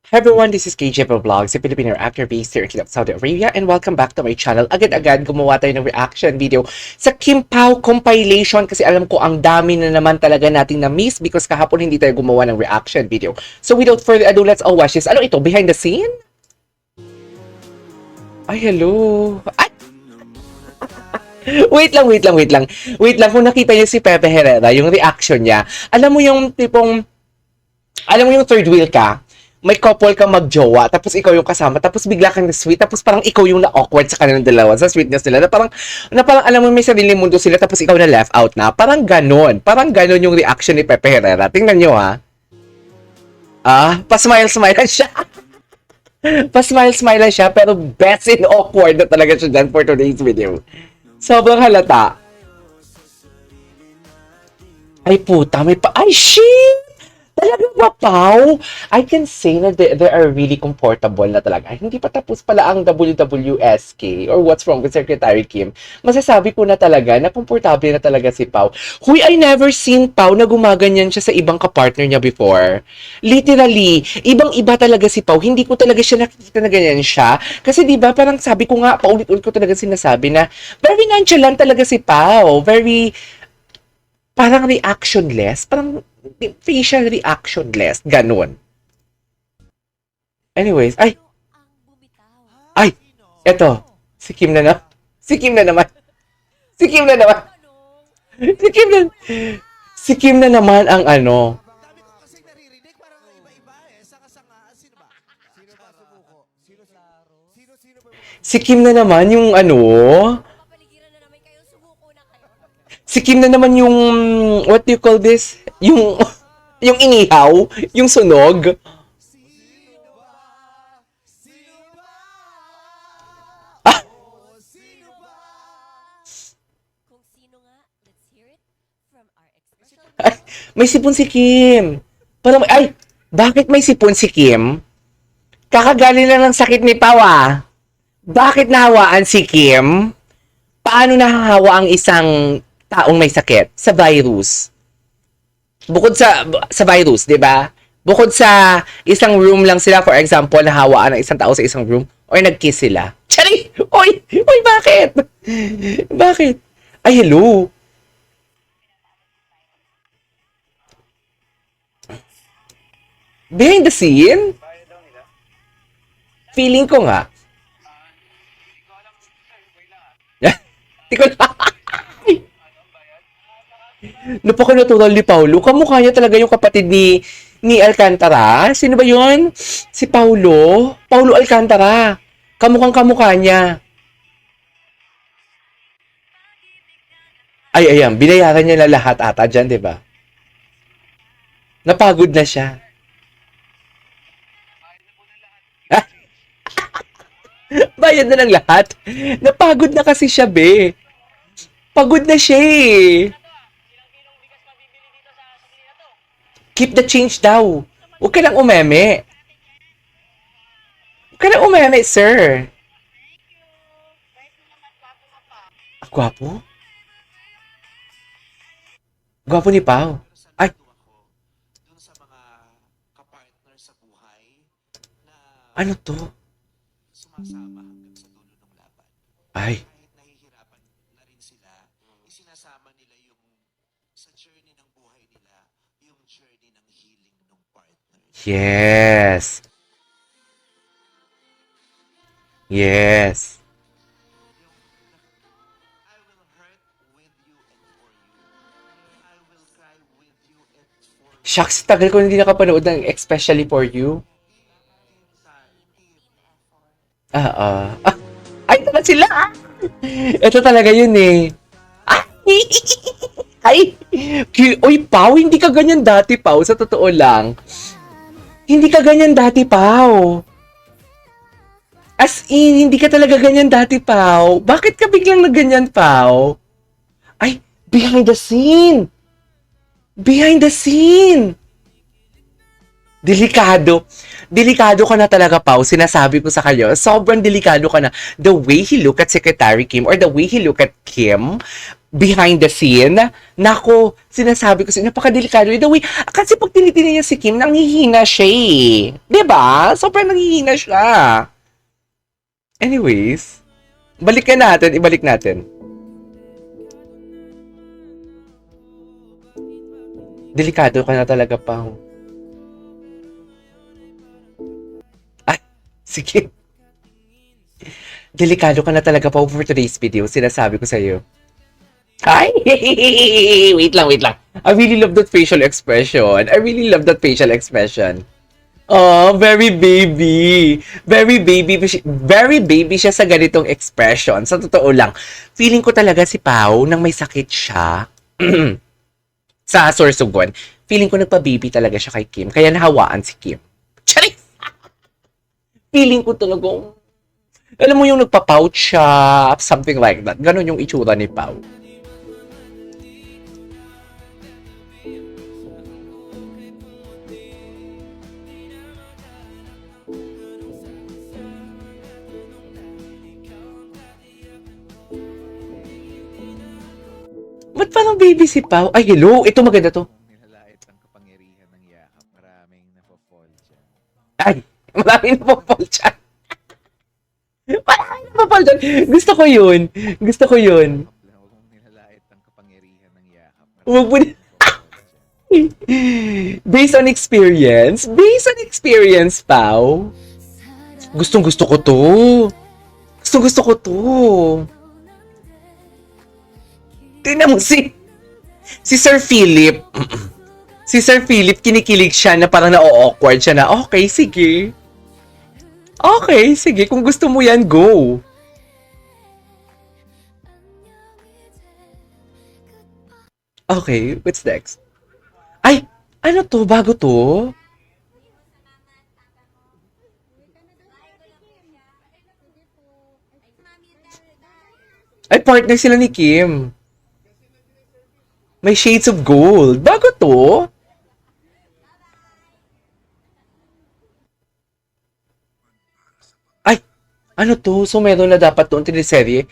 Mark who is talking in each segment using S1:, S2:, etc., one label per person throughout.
S1: Hi everyone, this is KJ Vlogs, a Filipino actor based here in Saudi Arabia, and welcome back to my channel. Agad-agad gumawa tayo ng reaction video sa Kim Pao compilation kasi alam ko ang dami na naman talaga nating na-miss because kahapon hindi tayo gumawa ng reaction video. So without further ado, let's all watch this. Ano ito? Behind the scene? Ay, hello. Ay! Wait lang. Wait lang, kung nakita niyo si Pepe Herrera, yung reaction niya, alam mo yung tipong, alam mo yung third wheel ka, may couple ka magjowa, tapos ikaw yung kasama, tapos bigla kang na-sweet, tapos parang ikaw yung na-awkward sa kanilang dalawa, sa sweetness nila, na parang alam mo may sarili mundo sila, tapos ikaw na left out na, parang ganon yung reaction ni Pepe Herrera. Tingnan nyo ha. Pa-smile-smile lang siya. Pa-smile-smile lang siya, pero best in awkward na talaga siya dyan for today's video. Sobrang halata. Ay puta, ay shit! Talagang ba, Pao? I can say na they are really comfortable na talaga. Hindi pa tapos pala ang WWSK or What's Wrong with Secretary Kim. Masasabi ko na talaga na komportable na talaga si Pao. Huy, I never seen Pao na gumaganyan siya sa ibang kapartner niya before. Literally, ibang-iba talaga si Pao. Hindi ko talaga siya nakikita na ganyan siya. Kasi diba, parang sabi ko nga, paulit-ulit ko talaga sinasabi na very nonchalant talaga si Pao. Very, parang reactionless. Parang facial reactionless. Ganon. Anyways, ay, eto. Si Kim na naman. Si Kim na naman. Si Kim na naman ang ano.
S2: Dami ko kasi naririnig, parang iba-iba eh. Sanga-sanga. Sino ba? Sino ba sumuko? Sino ba?
S1: Si Kim na naman yung ano.
S3: Papaligiran na naman kayo, sumuko na kayo.
S1: Si Kim na naman yung, what do you call this? Yung inihaw, yung sunog.
S2: Sino ba? Sino ba?
S1: Ah,
S2: Sino ba?
S3: Kung sino nga, let's hear it from our special
S1: ay, may sipon si Kim. Parang, ay, bakit may sipon si Kim? Kakagaling lang ng sakit ni Pao ah. Bakit nahawaan si Kim? Paano nahahawa ang isang taong may sakit? Sa virus. Bukod sa virus, 'di ba? Bukod sa isang room lang sila, for example, nahawaan ng isang tao sa isang room or nag-kiss sila. Chari! Oy, bakit? Bakit? Ay, hello. Behind the scene? Feeling ko nga. Di ko na. Napaka-natural ni Paulo. Kamukha niya talaga yung kapatid ni Alcantara. Sino ba yun? Si Paulo? Paulo Alcantara. Kamukhang-kamukha niya. Ay, ayan. Binayaran niya na lahat ata dyan, di ba? Napagod na siya. Ah! Bayad na ng lahat. Napagod na kasi siya, be. Pagod na siya eh. Keep the change daw. Huwag ka lang umeme. Huwag ka lang umeme, sir. Ah, gwapo? Gwapo ni Pao. Ay,
S2: Dun sa mga kapartner sa buhay na
S1: ano to?
S2: sumasama hanggang sa dulo ng laban.
S1: Ay,
S2: Kahit nahihirapan na rin sila, isinasama nila yung sa journey ng buhay nila, yung journey ng healing ng partner.
S1: yes. Yes.
S2: I will hurt with you and for you. I will cry with you and for you.
S1: Shucks, tagal ko hindi nakapanood ng Especially For You. Ah. Ay, ito na sila. Ito talaga yun eh. Ay! Uy, Pao, hindi ka ganyan dati, Pao. Sa totoo lang. Hindi ka ganyan dati, Pao. As in, hindi ka talaga ganyan dati, Pao. Bakit ka biglang nagganyan, Pao? Ay, behind the scene! Behind the scene! Delikado. Delikado ka na talaga, Pao. Sinasabi ko sa kanya, sobrang delikado ka na. The way he look at Secretary Kim or the way he look at Kim, behind the scene, nako, sinasabi ko sa'yo, napakadelikado. The way, kasi pag tinitingnan niya si Kim, nanghihina siya eh. Diba? Sobrang nanghihina siya. Anyways, ibalik natin. Delikado ka na talaga, Pao. Ay, sige. Delikado ka na talaga, Pao, for today's video. Sinasabi ko sa'yo. Ay! Wait lang. I really love that facial expression. Oh, very baby. Very baby siya sa ganitong expression. Sa totoo lang, feeling ko talaga si Pao, nang may sakit siya, sa Sorsogon, feeling ko nagpa-baby talaga siya kay Kim. Kaya nahawaan si Kim. Charis! Feeling ko talagang, alam mo yung nagpa-pouch siya, something like that. Ganon yung itsura ni Pao. Ba't parang baby si Pao? Ay, hello! Ito maganda to.
S2: Nilalait ang kapangyarihan ng yakap. Maraming napofall dyan.
S1: Ay, maraming napapal dyan. Maraming napapal dyan. Gusto ko yun.
S2: Huwag mong nilalait ang kapangyarihan ng yakap.
S1: Huwag mo na- Based on experience, Pao. Gustong gusto ko to. Tingnan mo si Sir Philip. Si Sir Philip, kinikilig siya na parang na-awkward siya na, okay, sige. Kung gusto mo yan, go. Okay, what's next? Ay, ano to? Bago to? Ay, partner sila ni Kim. May shades of gold. Bago to? Ay, ano to? So, meron na dapat to ang teleserye?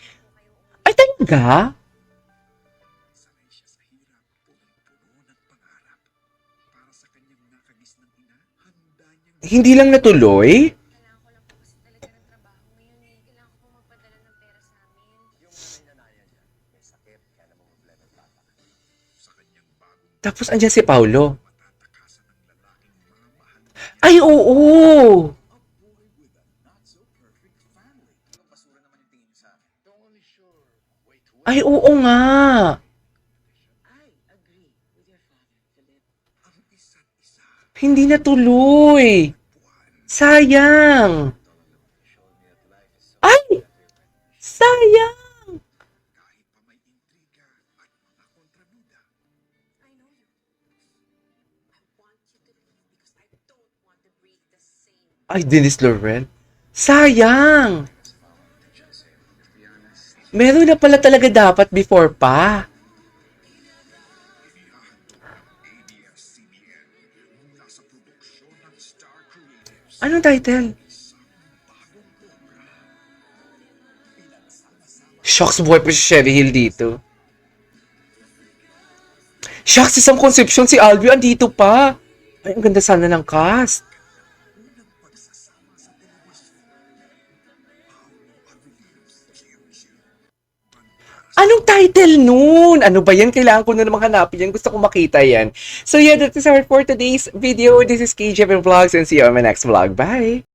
S1: Ay, talaga? Hindi lang natuloy? Tapos andyan si Paulo. Ay, oo! Ay, oo nga! Hindi natuloy! Sayang! Ay! Sayang! Ay, Dennis Laurent. Sayang! Meron na pala talaga dapat before pa. Anong title? Shocks buhay pa si Sherry Hill dito. Shocks, isang Concepcion, si Alvio andito pa. Ay, ang ganda sana ng cast. Anong title nun? Ano ba yan? Kailangan ko na naman hanapin yan. Gusto ko makita yan. So yeah, that is our for today's video. This is KJ Vlogs and see you on my next vlog. Bye!